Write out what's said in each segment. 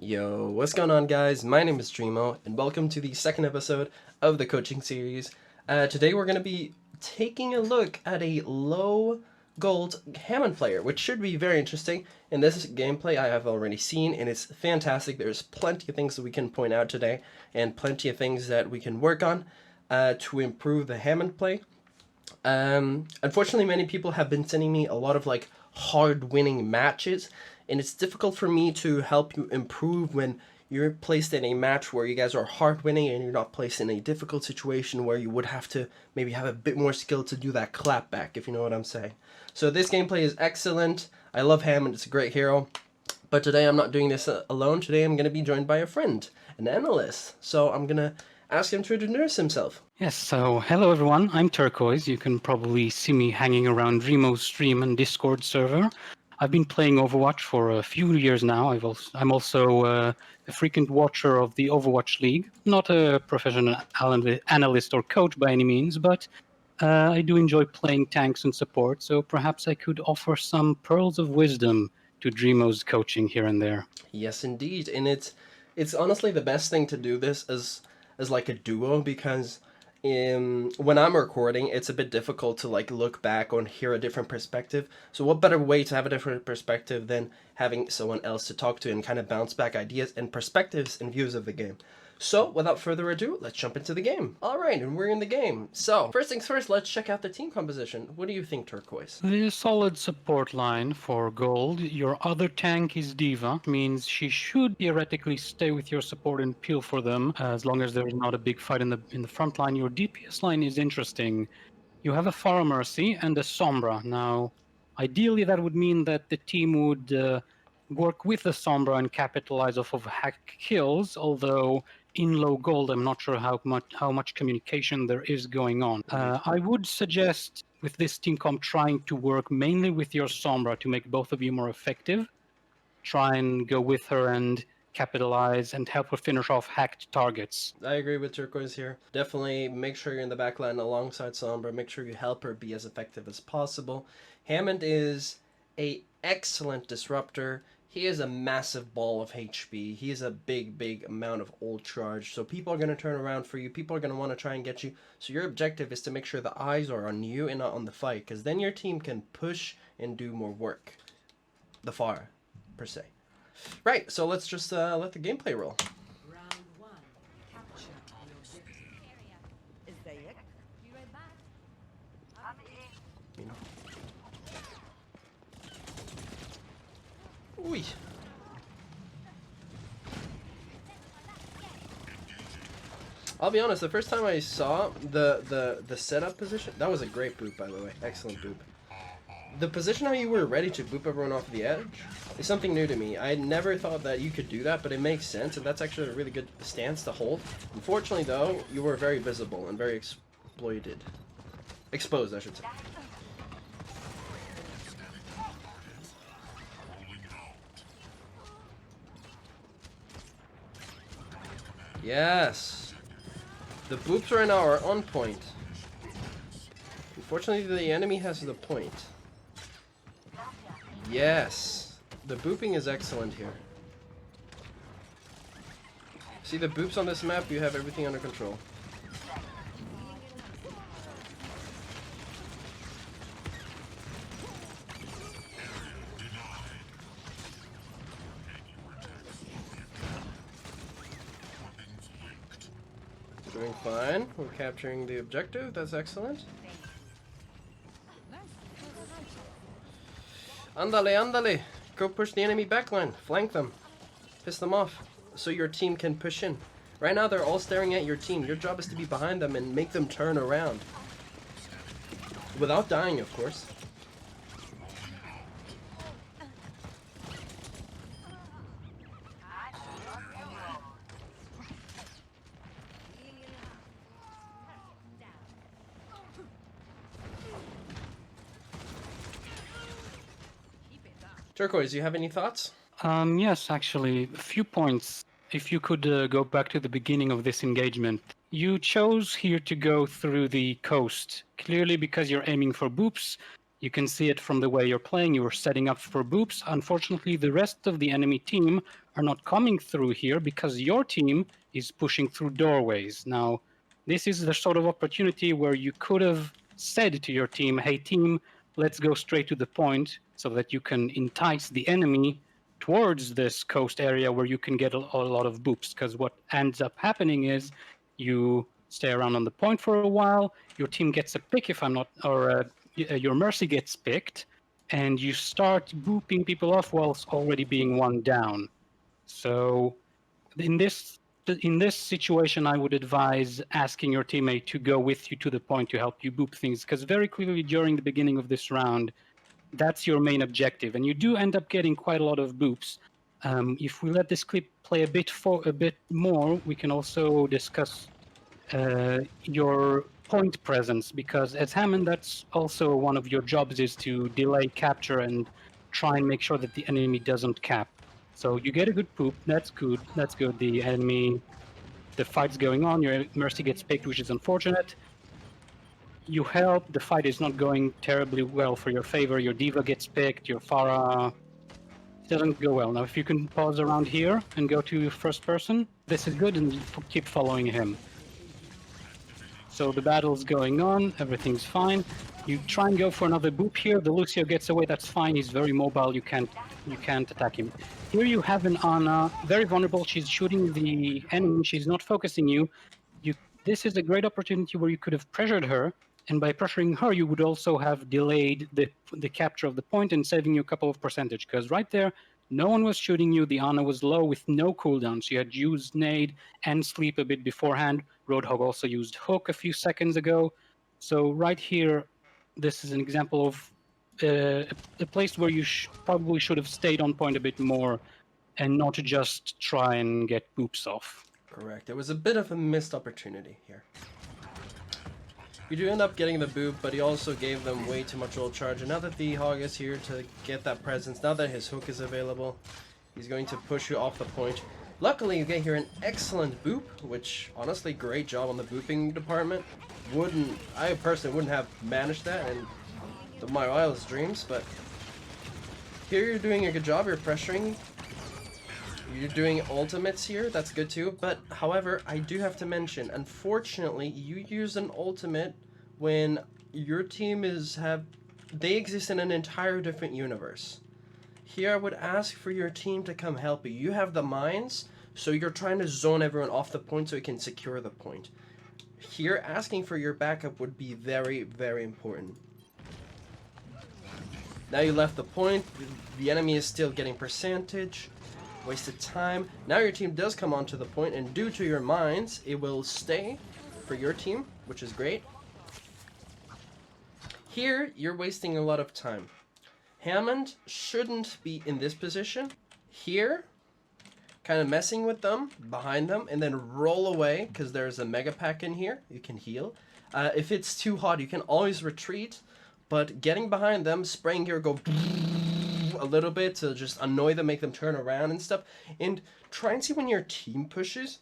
Yo, what's going on, guys? My name is Drimo, and welcome to the second episode of the coaching series. Today we're going to be taking a look at a low gold Hammond player, which should be very interesting. In this gameplay I have already seen, and it's fantastic. There's plenty of things that we can point out today, and plenty of things that we can work on to improve the Hammond play. Unfortunately, many people have been sending me a lot of hard winning matches, and it's difficult for me to help you improve when you're placed in a match where you guys are hard winning and you're not placed in a difficult situation where you would have to maybe have a bit more skill to do that clap back, if you know what I'm saying. So this gameplay is excellent. I love Hammond, it's a great hero. But today I'm not doing this alone. Today I'm going to be joined by a friend, an analyst. So I'm going to ask him to introduce himself. Yes, so hello everyone, I'm Turquoise. You can probably see me hanging around Drimo's stream and Discord server. I've been playing Overwatch for a few years now. I'm also a frequent watcher of the Overwatch League. Not a professional analyst or coach by any means, but I do enjoy playing tanks and support, so perhaps I could offer some pearls of wisdom to Drimo's coaching here and there. Yes, indeed, and it's honestly the best thing to do this as like a duo because when I'm recording, it's a bit difficult to look back and hear a different perspective. So what better way to have a different perspective than having someone else to talk to and kind of bounce back ideas and perspectives and views of the game. So, without further ado, let's jump into the game. Alright, and we're in the game. So, first things first, let's check out the team composition. What do you think, Turquoise? The solid support line for gold. Your other tank is Diva, means she should theoretically stay with your support and peel for them as long as there's not a big fight in the front line. Your DPS line is interesting. You have a Pharah Mercy and a Sombra. Now, ideally that would mean that the team would work with the Sombra and capitalize off of hack kills, although in low gold, I'm not sure how much communication there is going on. I would suggest with this team comp trying to work mainly with your Sombra to make both of you more effective. Try and go with her and capitalize and help her finish off hacked targets. I agree with Turquoise here. Definitely make sure you're in the back line alongside Sombra. Make sure you help her be as effective as possible. Hammond is a excellent disruptor. He is a massive ball of HP. He is a big amount of ult charge. So people are going to turn around for you. People are going to want to try and get you. So your objective is to make sure the eyes are on you and not on the fight. Because then your team can push and do more work. The far, per se. Right, so let's just let the gameplay roll. Round one, capture your objective. Is that it? Be right back. You know. Ooh. I'll be honest, the first time I saw the setup position, that was a great boop, by the way. Excellent boop. The position how you were ready to boop everyone off the edge is something new to me. I never thought that you could do that, but it makes sense, and that's actually a really good stance to hold. Unfortunately, though, you were very visible and very exploited. Exposed, I should say. Yes! The boops right now are on point. Unfortunately, the enemy has the point. Yes! The booping is excellent here. See the boops on this map, you have everything under control. Doing fine. We're capturing the objective. That's excellent. Andale, andale. Go push the enemy backline. Flank them. Piss them off. So your team can push in. Right now they're all staring at your team. Your job is to be behind them and make them turn around. Without dying, of course. Turquoise, do you have any thoughts? Yes, actually, a few points. If you could go back to the beginning of this engagement. You chose here to go through the coast, clearly because you're aiming for boops. You can see it from the way you're playing. You were setting up for boops. Unfortunately, the rest of the enemy team are not coming through here because your team is pushing through doorways. Now, this is the sort of opportunity where you could have said to your team, hey, team, let's go straight to the point so that you can entice the enemy towards this coast area where you can get a lot of boops. Because what ends up happening is you stay around on the point for a while, your team gets a pick if I'm not, or your mercy gets picked, and you start booping people off whilst already being one down. So in this situation, I would advise asking your teammate to go with you to the point to help you boop things, because very clearly during the beginning of this round, that's your main objective, and you do end up getting quite a lot of boops. If we let this clip play a bit more, we can also discuss your point presence, because as Hammond, that's also one of your jobs, is to delay capture and try and make sure that the enemy doesn't cap. So you get a good poop, that's good, that's good. The enemy, the fight's going on, your mercy gets picked, which is unfortunate. You help, the fight is not going terribly well for your favor, your diva gets picked, your Pharah doesn't go well. Now if you can pause around here and go to first person, this is good, and keep following him. So the battle's going on, everything's fine. You try and go for another boop here, the Lucio gets away, that's fine, he's very mobile, you can't attack him. Here you have an Ana, very vulnerable, she's shooting the enemy, she's not focusing you. This is a great opportunity where you could have pressured her, and by pressuring her, you would also have delayed the capture of the point and saving you a couple of percentage, because right there, no one was shooting you, the Ana was low with no cooldown. She had used nade and sleep a bit beforehand. Roadhog also used hook a few seconds ago. So right here, this is an example of a place where you probably should have stayed on point a bit more and not just try and get boops off. Correct. It was a bit of a missed opportunity here. You do end up getting the boop, but he also gave them way too much ult charge. And now that the Hog is here to get that presence, now that his hook is available, he's going to push you off the point. Luckily, you get here an excellent boop, which, honestly, great job on the booping department. I personally wouldn't have managed that in my wildest dreams, but here you're doing a good job, you're pressuring. You're doing ultimates here, that's good too, but however, I do have to mention, unfortunately, you use an ultimate when your team they exist in an entire different universe. Here I would ask for your team to come help you. You have the mines, so you're trying to zone everyone off the point so you can secure the point. Here, asking for your backup would be very, very important. Now you left the point, the enemy is still getting percentage. Wasted time. Now your team does come onto the point, and due to your mines, it will stay for your team, which is great. Here, you're wasting a lot of time. Hammond shouldn't be in this position. Here, kind of messing with them, behind them, and then roll away, because there's a mega pack in here. You can heal. If it's too hot, you can always retreat, but getting behind them, spraying here, go a little bit to just annoy them, make them turn around and stuff, and try and see when your team pushes,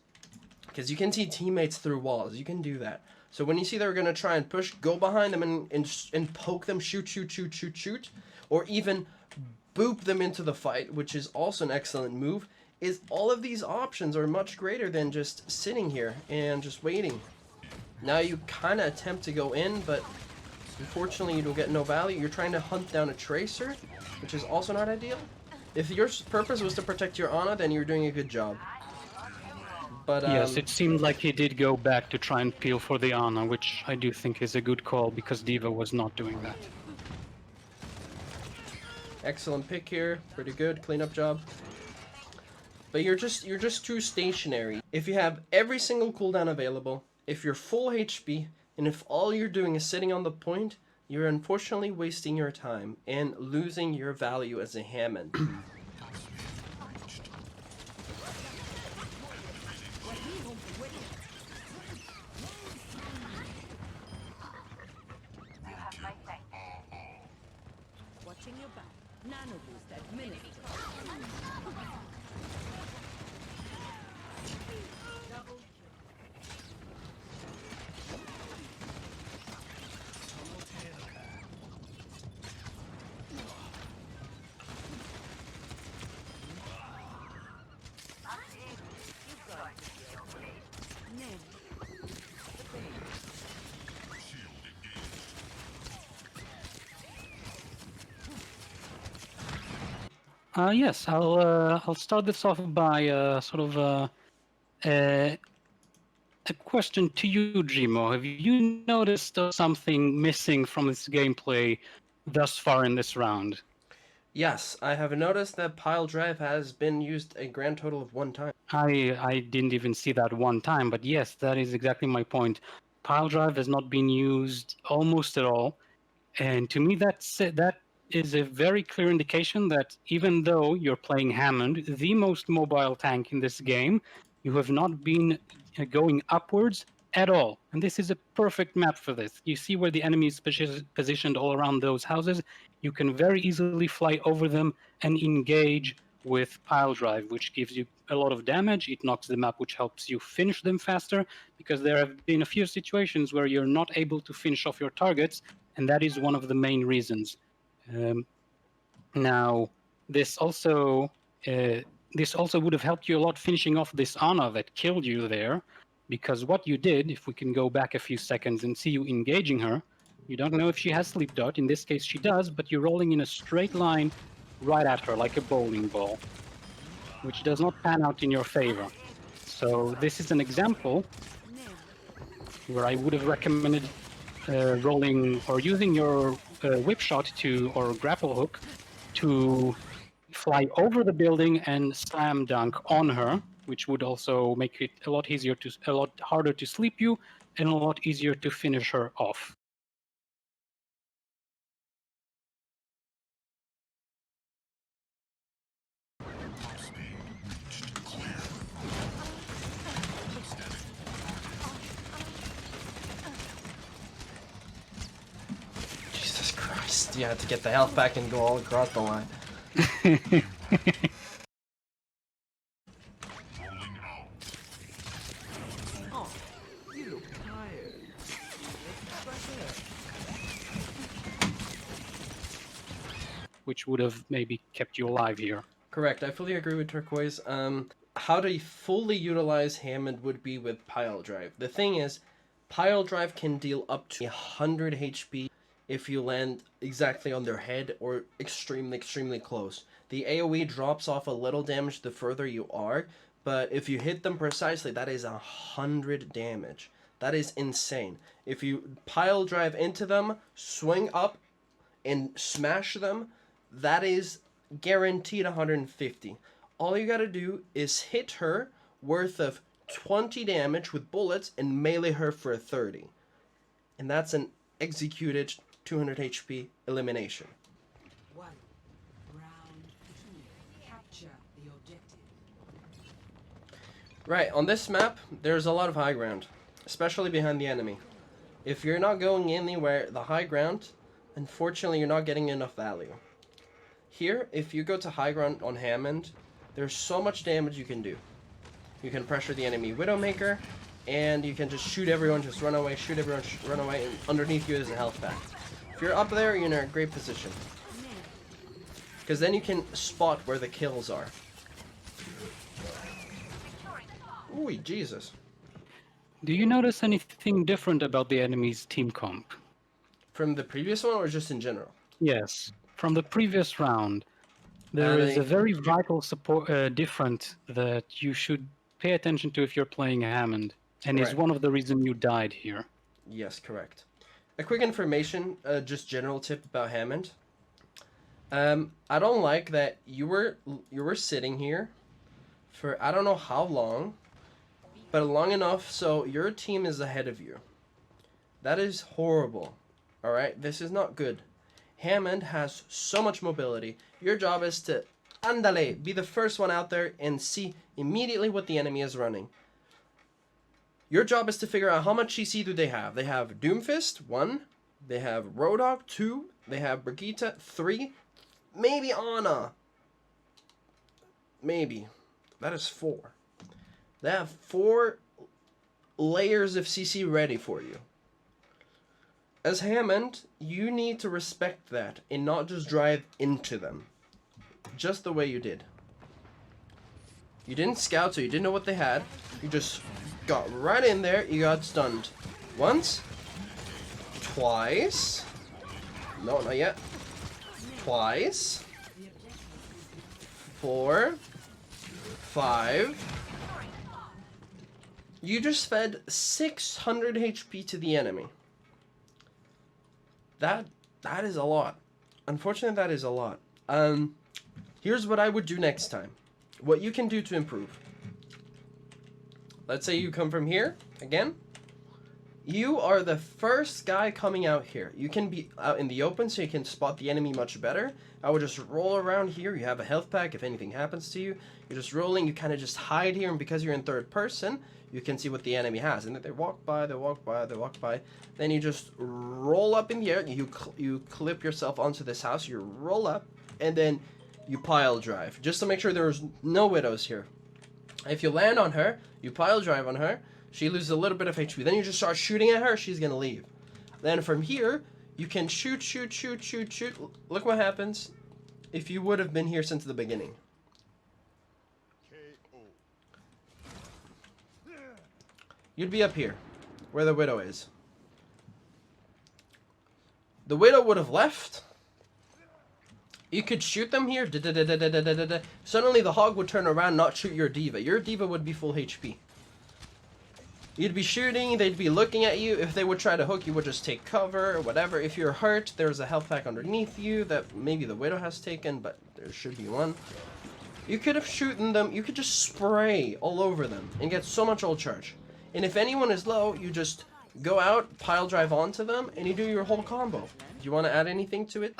because you can see teammates through walls. You can do that. So when you see they're gonna try and push, go behind them and poke them, shoot, or even boop them into the fight, which is also an excellent move. Is all of these options are much greater than just sitting here and just waiting. Now you kind of attempt to go in, but unfortunately you don't get no value. You're trying to hunt down a tracer, which is also not ideal. If your purpose was to protect your Ana, then you're doing a good job. But yes, it seemed like he did go back to try and peel for the Ana, which I do think is a good call, because D.Va was not doing that. Excellent pick here, pretty good cleanup job. But you're just too stationary. If you have every single cooldown available, if you're full HP, and if all you're doing is sitting on the point, you're unfortunately wasting your time and losing your value as a Hammond. Watching your back. Nano boost administered. Double kill. Yes, I'll start this off by a question to you, Drimo. Have you noticed something missing from this gameplay thus far in this round? Yes, I have noticed that pile drive has been used a grand total of 1 time. I didn't even see that one time, but yes, that is exactly my point. Pile drive has not been used almost at all, and to me that is a very clear indication that even though you're playing Hammond, the most mobile tank in this game, you have not been going upwards at all. And this is a perfect map for this. You see where the enemy is positioned all around those houses. You can very easily fly over them and engage with pile drive, which gives you a lot of damage. It knocks them up, which helps you finish them faster, because there have been a few situations where you're not able to finish off your targets, and that is one of the main reasons. Um, Now, this also this also would have helped you a lot finishing off this Ana that killed you there, because what you did, if we can go back a few seconds and see you engaging her, you don't know if she has sleep dart. In this case, she does, but you're rolling in a straight line right at her like a bowling ball, which does not pan out in your favor. So this is an example where I would have recommended rolling or using your whip shot to or grapple hook to fly over the building and slam dunk on her, which would also make it a lot harder to sleep you and a lot easier to finish her off. Jesus Christ, you had to get the health back and go all across the line. Oh, you look tired. Let's fresh air. Which would have maybe kept you alive here. Correct, I fully agree with Turquoise. How to fully utilize Hammond would be with pile drive. The thing is, pile drive can deal up to 100 HP if you land exactly on their head or extremely close. The AoE drops off a little damage the further you are, but if you hit them precisely, that is 100 damage. That is insane. If you pile drive into them, swing up, and smash them, that is guaranteed 150. All you gotta do is hit her worth of 20 damage with bullets and melee her for 30. And that's an executed 200 HP elimination. 1. Round 2. Capture the objective. Right, on this map, there's a lot of high ground, especially behind the enemy. If you're not going anywhere, the high ground, unfortunately you're not getting enough value. Here, if you go to high ground on Hammond, there's so much damage you can do. You can pressure the enemy Widowmaker, and you can just shoot everyone, just run away, shoot everyone, run away, and underneath you is a health pack. If you're up there, you're in a great position. Because then you can spot where the kills are. Ooh, Jesus. Do you notice anything different about the enemy's team comp? From the previous one, or just in general? Yes, from the previous round. There is a very vital difference that you should pay attention to if you're playing Hammond, and is Right. one of the reasons you died here. Yes, correct. A quick information, just general tip about Hammond. I don't like that you were sitting here for I don't know how long, but long enough so your team is ahead of you. That is horrible. All right, this is not good. Hammond has so much mobility. Your job is to andale, be the first one out there and see immediately what the enemy is running. Your job is to figure out how much CC do they have. They have Doomfist, 1. They have Rodog, 2. They have Brigitte, 3. Maybe Ana. Maybe. That is 4. They have 4 layers of CC ready for you. As Hammond, you need to respect that and not just drive into them. Just the way you did. You didn't scout, so you didn't know what they had. You just got right in there, you got stunned. Once. Twice. No, not yet. Twice. 4, 5. You just fed 600 HP to the enemy. That is a lot. Unfortunately, that is a lot. Here's what I would do next time. What you can do to improve. Let's say you come from here, again. You are the first guy coming out here. You can be out in the open so you can spot the enemy much better. I would just roll around here. You have a health pack if anything happens to you. You're just rolling. You kind of just hide here, and because you're in third person, you can see what the enemy has. And then they walk by, they walk by, they walk by. Then you just roll up in the air. You clip yourself onto this house. You roll up, and then you pile drive. Just to make sure there's no widows here. If you land on her, you pile drive on her. She loses a little bit of HP. Then you just start shooting at her. She's going to leave. Then from here, you can shoot. Look what happens if you would have been here since the beginning. You'd be up here, where the widow is. The widow would have left. You could shoot them here. Suddenly the hog would turn around, not shoot your diva. Your diva would be full HP. You'd be shooting, they'd be looking at you. If they would try to hook, you would just take cover or whatever. If you're hurt, there's a health pack underneath you that maybe the widow has taken, but there should be one. You could have shooten them. You could just spray all over them and get so much ult charge. And if anyone is low, you just go out, pile drive onto them, and you do your whole combo. Do you want to add anything to it?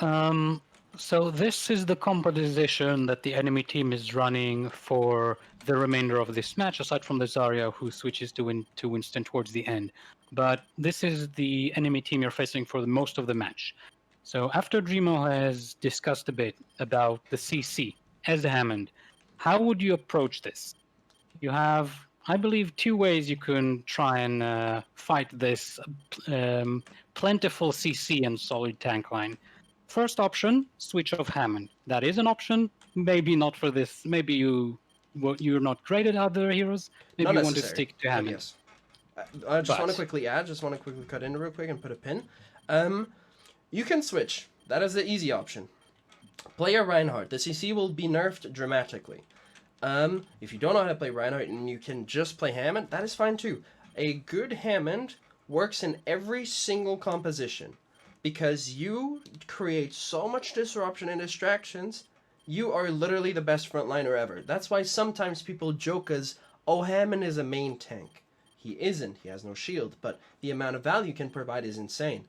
So this is the composition that the enemy team is running for the remainder of this match, aside from the Zarya who switches to Winston towards the end. But this is the enemy team you're facing for the most of the match. So after Drimo has discussed a bit about the CC as Hammond, how would you approach this? You have, I believe, two ways you can try and fight this plentiful CC and solid tank line. First option, switch off Hammond. That is an option. Maybe not for this. Maybe you're not great at other heroes. Maybe you want to stick to Hammond. Yes. I just want to quickly add. Just want to quickly cut in real quick and put a pin. You can switch. That is the easy option. Play a Reinhardt. The CC will be nerfed dramatically. If you don't know how to play Reinhardt and you can just play Hammond, that is fine too. A good Hammond works in every single composition. Because you create so much disruption and distractions, you are literally the best frontliner ever. That's why sometimes people joke as, oh, Hammond is a main tank. He isn't. He has no shield, but the amount of value he can provide is insane.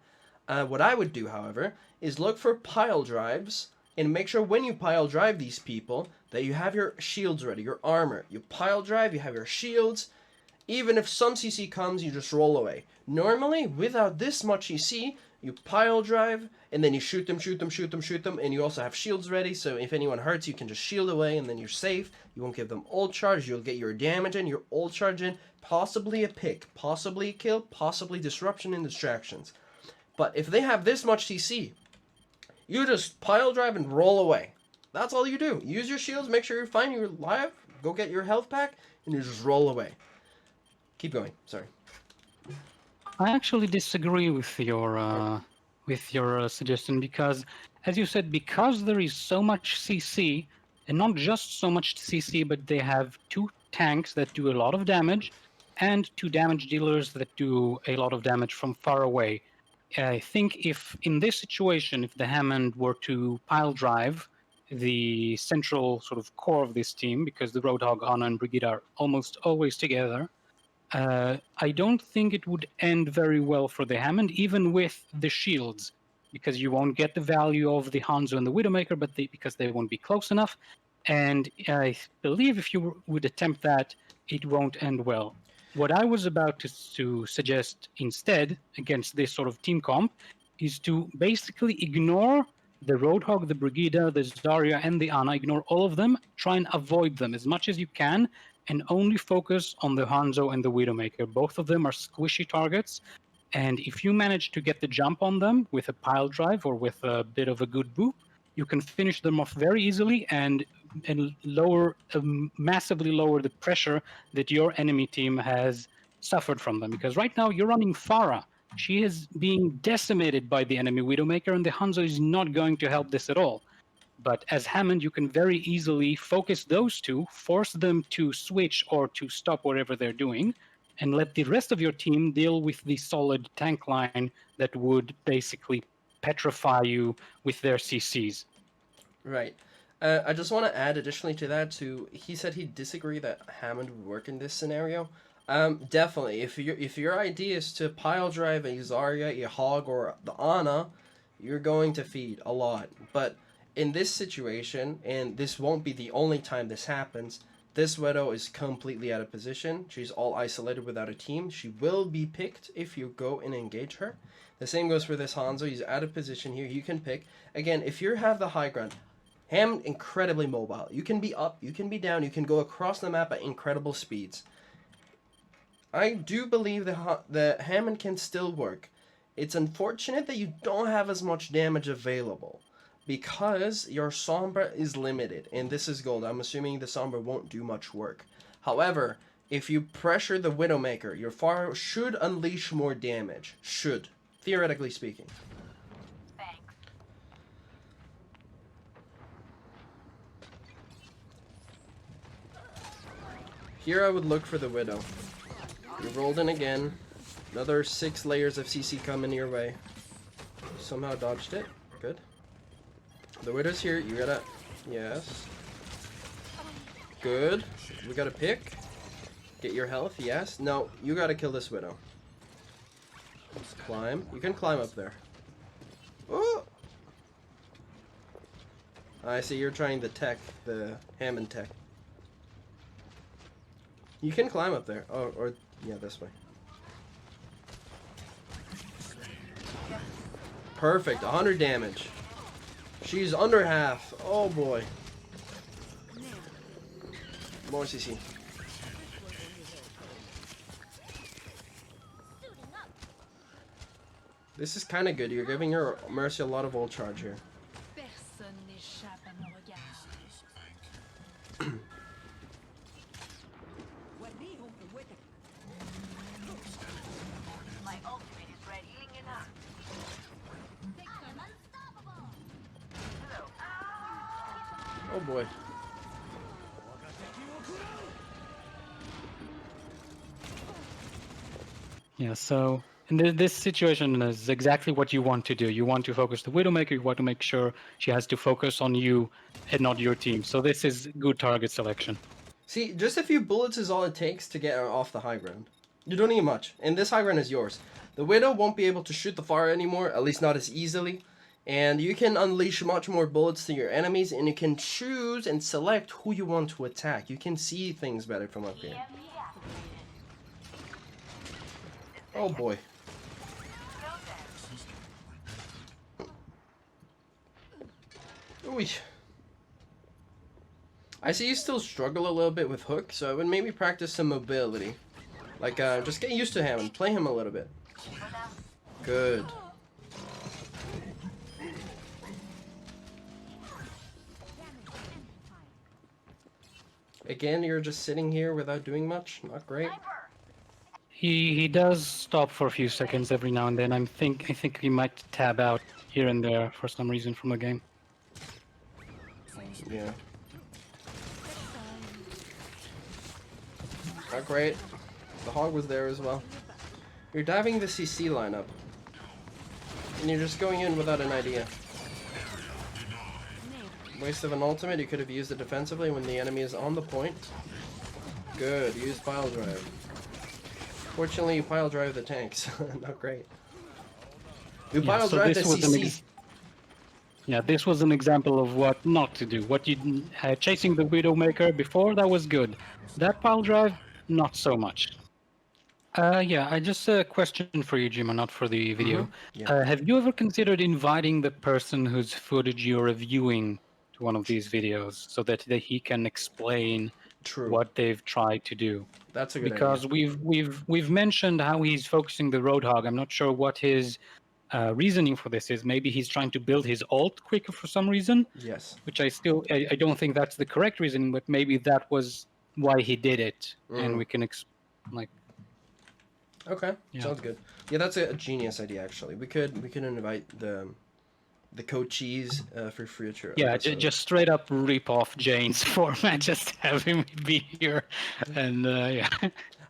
What I would do, however, is look for pile drives and make sure when you pile drive these people that you have your shields ready, your armor. You pile drive, you have your shields. Even if some CC comes, you just roll away. Normally, without this much CC, you pile drive, and then you shoot them, and you also have shields ready, so if anyone hurts, you can just shield away, and then you're safe. You won't give them ult charge, you'll get your damage in, your ult charge in, possibly a pick, possibly a kill, possibly disruption and distractions. But if they have this much CC, you just pile drive and roll away. That's all you do. Use your shields, make sure you're fine, you're alive, go get your health pack, and you just roll away. Keep going, sorry. I actually disagree with your suggestion because, as you said, because there is so much CC, and not just so much CC, but they have two tanks that do a lot of damage, and two damage dealers that do a lot of damage from far away. I think if in this situation, if the Hammond were to pile drive the central sort of core of this team, because the Roadhog, Ana, and Brigitte are almost always together, I don't think it would end very well for the Hammond, even with the shields, because you won't get the value of the Hanzo and the Widowmaker, but because they won't be close enough. And I believe if you would attempt that, it won't end well. What I was about to suggest instead, against this sort of team comp, is to basically ignore the Roadhog, the Brigitte, the Zarya, and the Ana, ignore all of them, try and avoid them as much as you can, and only focus on the Hanzo and the Widowmaker. Both of them are squishy targets, and if you manage to get the jump on them with a pile drive or with a bit of a good boop, you can finish them off very easily and massively lower the pressure that your enemy team has suffered from them. Because right now you're running Pharah. She is being decimated by the enemy Widowmaker, and the Hanzo is not going to help this at all. But as Hammond, you can very easily focus those two, force them to switch or to stop whatever they're doing, and let the rest of your team deal with the solid tank line that would basically petrify you with their CCs. Right. I just want to add additionally to that too. He said he'd disagree that Hammond would work in this scenario. Definitely. If your idea is to pile drive a Zarya, a Hog, or the Ana, you're going to feed a lot. But in this situation, and this won't be the only time this happens, this Widow is completely out of position. She's all isolated without a team. She will be picked if you go and engage her. The same goes for this Hanzo. He's out of position here. You can pick. Again, if you have the high ground, Hammond incredibly mobile. You can be up, you can be down, you can go across the map at incredible speeds. I do believe that Hammond can still work. It's unfortunate that you don't have as much damage available because your Sombra is limited, and this is gold. I'm assuming the Sombra won't do much work. However, if you pressure the Widowmaker, your Pharah should unleash more damage. Should, theoretically speaking. Here I would look for the Widow. You rolled in again. Another 6 layers of CC coming your way. Somehow dodged it. Good. The Widow's here. You gotta... Yes. Good. We gotta pick. Get your health. Yes. No, you gotta kill this Widow. Climb. You can climb up there. Oh! I see you're trying the tech. The Hammond tech. You can climb up there. Oh, or, yeah, this way. Perfect. 100 damage. She's under half. Oh, boy. More CC. This is kind of good. You're giving your Mercy a lot of ult charge here. Oh boy. Yeah, so in this situation is exactly what you want to do. You want to focus the Widowmaker, you want to make sure she has to focus on you and not your team. So this is good target selection. See, just a few bullets is all it takes to get her off the high ground. You don't need much, and this high ground is yours. The Widow won't be able to shoot the Pharah anymore, at least not as easily. And you can unleash much more bullets to your enemies, and you can choose and select who you want to attack. You can see things better from up here. Oh boy. Ooh. I see you still struggle a little bit with Hook, so I would maybe practice some mobility. Like, just get used to him and play him a little bit. Good. Again, you're just sitting here without doing much? Not great. He does stop for a few seconds every now and then. I think he might tab out here and there for some reason from the game. Yeah. Not great. The Hog was there as well. You're diving the CC lineup. And you're just going in without an idea. Waste of an ultimate, you could have used it defensively when the enemy is on the point. Good, use pile drive. Fortunately, you pile drive the tanks. Not great. You pile drive the CC. Yeah, this was an example of what not to do. What you chasing the Widowmaker before, that was good. That pile drive, not so much. Yeah, I just a question for you, Jima, not for the video. Yeah. Have you ever considered inviting the person whose footage you're reviewing to one of these videos so that he can explain True. what they've tried to do? That's a good Because idea. we've mentioned how he's focusing the Roadhog. I'm not sure what his reasoning for this is. Maybe he's trying to build his ult quicker for some reason. Yes. Which I don't think that's the correct reasoning, but maybe that was why he did it, and we can Okay, Yeah. sounds good. Yeah, that's a genius idea actually. We could invite the the coachees for future Yeah, episodes. just straight up rip off Jane's format. Just have him be here, and yeah.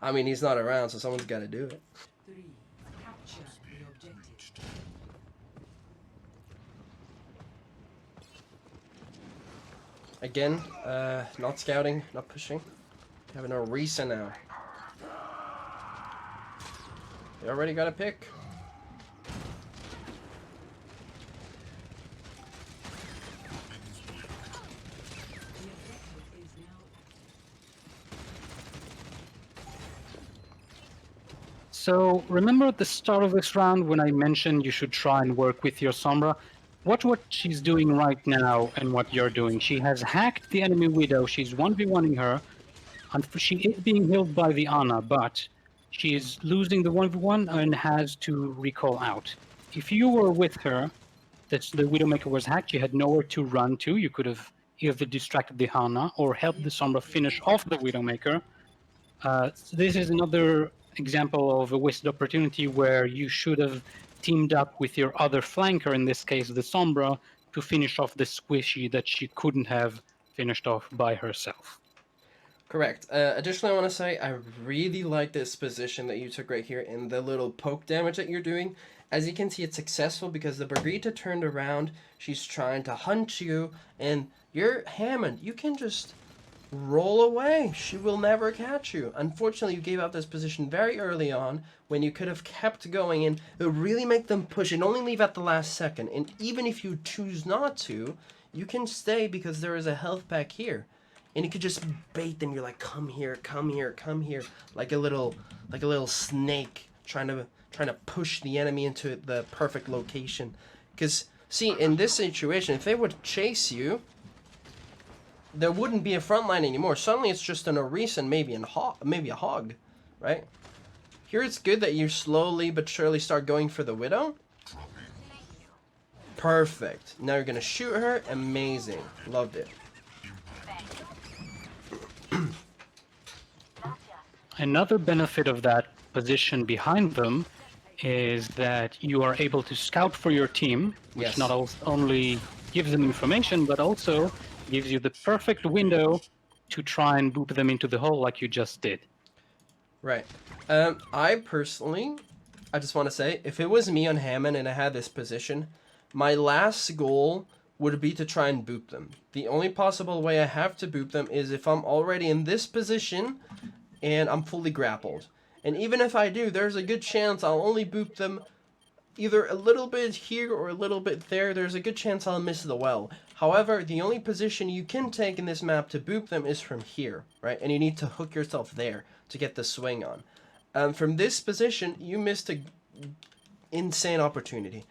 I mean, he's not around, so someone's got to do it. 3. Capture the objective. Again, not scouting, not pushing. Having a reason now. You already got a pick. The objective is now. So remember at the start of this round when I mentioned you should try and work with your Sombra? Watch what she's doing right now and what you're doing. She has hacked the enemy Widow. She's 1v1ing her. And she is being healed by the Ana, but she is losing the 1v1 and has to recall out. If you were with her, the Widowmaker was hacked, you had nowhere to run to. You could have either distracted the Ana or helped the Sombra finish off the Widowmaker. So this is another example of a wasted opportunity where you should have teamed up with your other flanker, in this case the Sombra, to finish off the squishy that she couldn't have finished off by herself. Correct. Additionally, I want to say I really like this position that you took right here in the little poke damage that you're doing. As you can see, it's successful because the Brigitte turned around. She's trying to hunt you, and you're Hammond. You can just roll away. She will never catch you. Unfortunately, you gave up this position very early on when you could have kept going and really make them push and only leave at the last second. And even if you choose not to, you can stay because there is a health pack here. And you could just bait them. You're like, come here, come here, come here, like a little snake trying to push the enemy into the perfect location. Because see, in this situation, if they would chase you, there wouldn't be a front line anymore. Suddenly, it's just an Oris and maybe a hog, right? Here, it's good that you slowly but surely start going for the Widow. Perfect. Now you're gonna shoot her. Amazing. Loved it. Another benefit of that position behind them is that you are able to scout for your team, which Yes. not only gives them information, but also gives you the perfect window to try and boop them into the hole like you just did. Right. I personally, I just want to say, if it was me on Hammond and I had this position, my last goal would be to try and boop them. The only possible way I have to boop them is if I'm already in this position and I'm fully grappled. And even if I do, there's a good chance I'll only boop them either a little bit here or a little bit there. There's a good chance I'll miss the well. However, the only position you can take in this map to boop them is from here, right? And you need to hook yourself there to get the swing on. From this position, you missed a insane opportunity.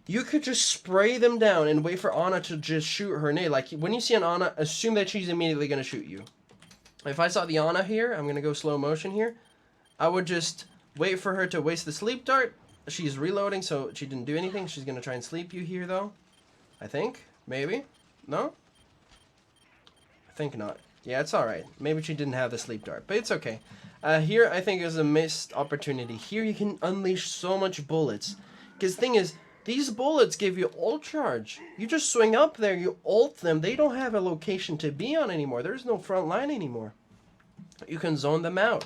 You could just spray them down and wait for Ana to just shoot her nade. Like, when you see an Ana, assume that she's immediately going to shoot you. If I saw the Ana here, I'm going to go slow motion here. I would just wait for her to waste the sleep dart. She's reloading, so she didn't do anything. She's going to try and sleep you here, though. I think. Maybe. No? I think not. Yeah, it's alright. Maybe she didn't have the sleep dart, but it's okay. Here, I think is a missed opportunity. Here, you can unleash so much bullets. Because the thing is, these bullets give you ult charge. You just swing up there, you ult them. They don't have a location to be on anymore. There's no front line anymore. You can zone them out.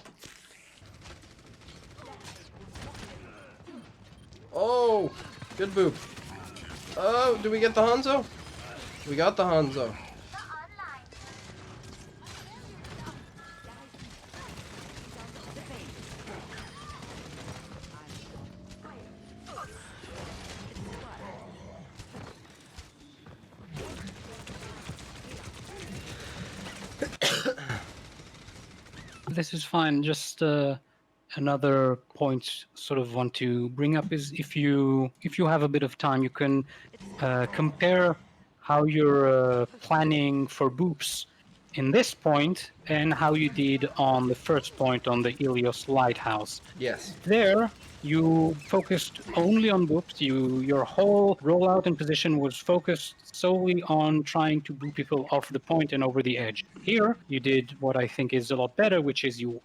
Oh, good boop. Oh, do we get the Hanzo? We got the Hanzo. This is fine. Just another point sort of want to bring up is if you have a bit of time, you can compare how you're planning for boops in this point and how you did on the first point on the Ilios lighthouse. Yes. There, you focused only on boops. Your whole rollout and position was focused solely on trying to boo people off the point and over the edge. Here, you did what I think is a lot better, which is you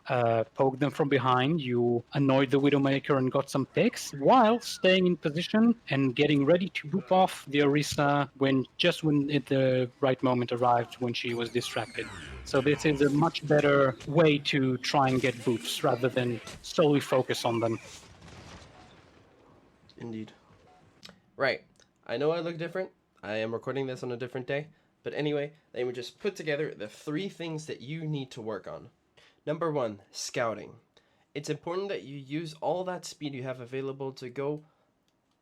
poked them from behind, you annoyed the Widowmaker and got some picks, while staying in position and getting ready to boop off the Orisa when the right moment arrived when she was distracted. So this is a much better way to try and get boops rather than solely focus on them. Indeed. Right. I know I look different. I am recording this on a different day. But anyway, let me just put together the 3 things that you need to work on. Number 1, scouting. It's important that you use all that speed you have available to go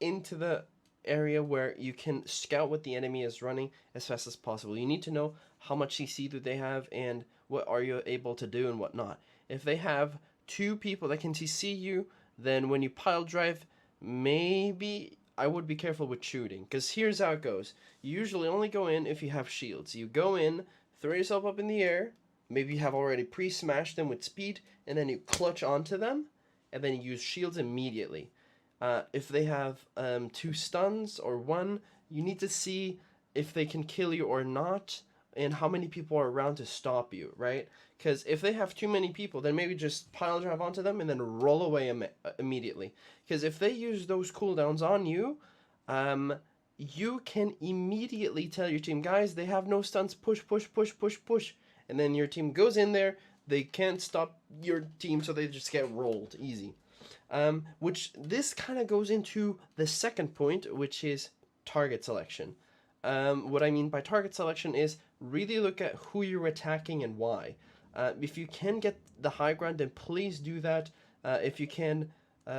into the area where you can scout what the enemy is running as fast as possible. You need to know how much CC do they have and what are you able to do and what not. If they have 2 people that can CC you, then when you pile drive, maybe I would be careful with shooting, because here's how it goes. You usually only go in if you have shields. You go in, throw yourself up in the air, maybe you have already pre-smashed them with speed, and then you clutch onto them, and then you use shields immediately. If they have 2 stuns or 1, you need to see if they can kill you or not, and how many people are around to stop you, right? Because if they have too many people, then maybe just pile drive onto them and then roll away immediately. Because if they use those cooldowns on you, you can immediately tell your team, guys, they have no stuns, push, push, push, push, push. And then your team goes in there, they can't stop your team, so they just get rolled, easy. Which this kind of goes into the second point, which is target selection. What I mean by target selection is really look at who you're attacking and why. If you can get the high ground, then please do that. If you can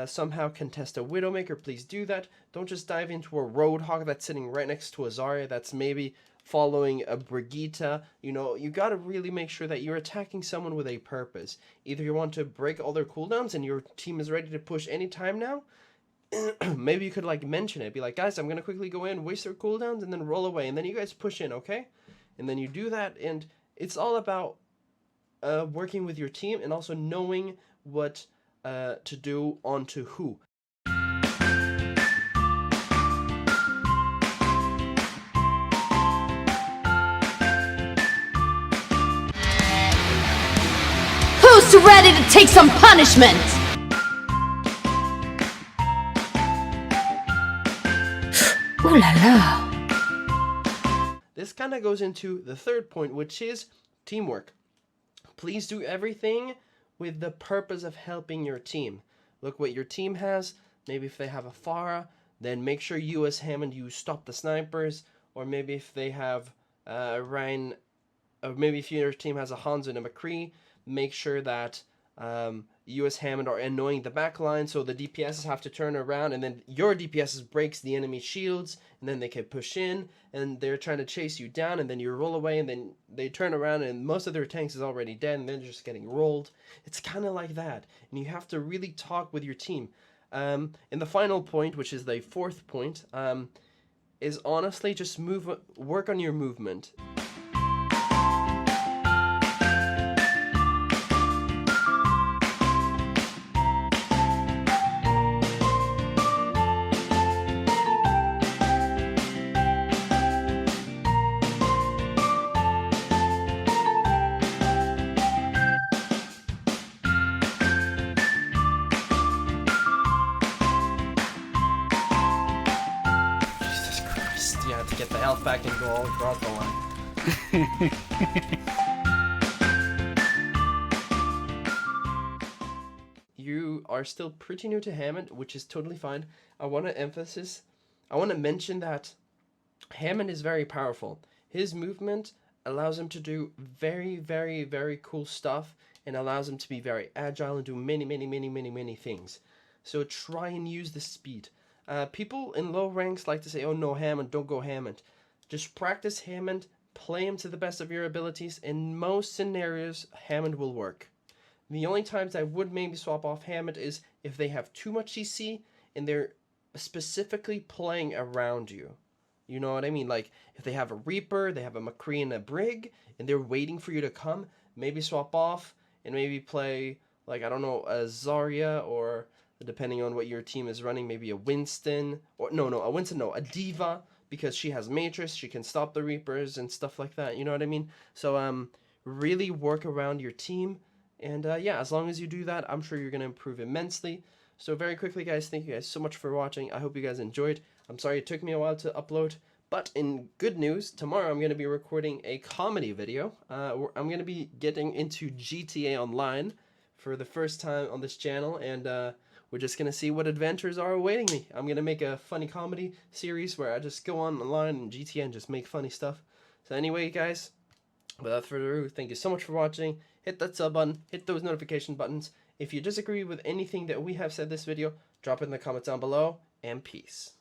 somehow contest a Widowmaker, please do that. Don't just dive into a Roadhog that's sitting right next to a Zarya that's maybe following a Brigitte. You know, you gotta really make sure that you're attacking someone with a purpose. Either you want to break all their cooldowns and your team is ready to push anytime now. Maybe you could like mention it, be like, guys, I'm gonna quickly go in, waste their cooldowns, and then roll away, and then you guys push in, okay? And then you do that, and it's all about working with your team and also knowing what to do onto who. Who's ready to take some punishment? Ooh la la. This kind of goes into the third point, which is teamwork. Please do everything with the purpose of helping your team. Look what your team has. Maybe if they have a Pharah, then make sure you as Hammond, you stop the snipers. Or maybe if they have Ryan, or maybe if your team has a Hanzo and a McCree, make sure that you as Hammond are annoying the backline, so the DPSs have to turn around, and then your DPSs breaks the enemy shields, and then they can push in, and they're trying to chase you down, and then you roll away, and then they turn around, and most of their tanks is already dead, and they're just getting rolled. It's kind of like that, and you have to really talk with your team. And the final point, which is the fourth point, is honestly just work on your movement. To get the health back and go all across the line. You are still pretty new to Hammond, which is totally fine. I want to mention that Hammond is very powerful. His movement allows him to do very, very, very cool stuff and allows him to be very agile and do many things. So try and use the speed. People in low ranks like to say, oh no, Hammond, don't go Hammond. Just practice Hammond, play him to the best of your abilities. In most scenarios, Hammond will work. The only times I would maybe swap off Hammond is if they have too much CC and they're specifically playing around you. You know what I mean? Like, if they have a Reaper, they have a McCree and a Brig, and they're waiting for you to come, maybe swap off and maybe play, like, I don't know, a Zarya, or depending on what your team is running, maybe a Winston, or a Diva, because she has Matrix, she can stop the Reapers and stuff like that, you know what I mean? So really work around your team, and yeah, as long as you do that, I'm sure you're going to improve immensely. So very quickly, guys, thank you guys so much for watching. I hope you guys enjoyed. I'm sorry it took me a while to upload, but in good news, tomorrow I'm going to be recording a comedy video. I'm going to be getting into GTA Online for the first time on this channel, and we're just going to see what adventures are awaiting me. I'm going to make a funny comedy series where I just go online in GTA and just make funny stuff. So anyway, guys, without further ado, thank you so much for watching. Hit that sub button, hit those notification buttons. If you disagree with anything that we have said this video, drop it in the comments down below, and peace.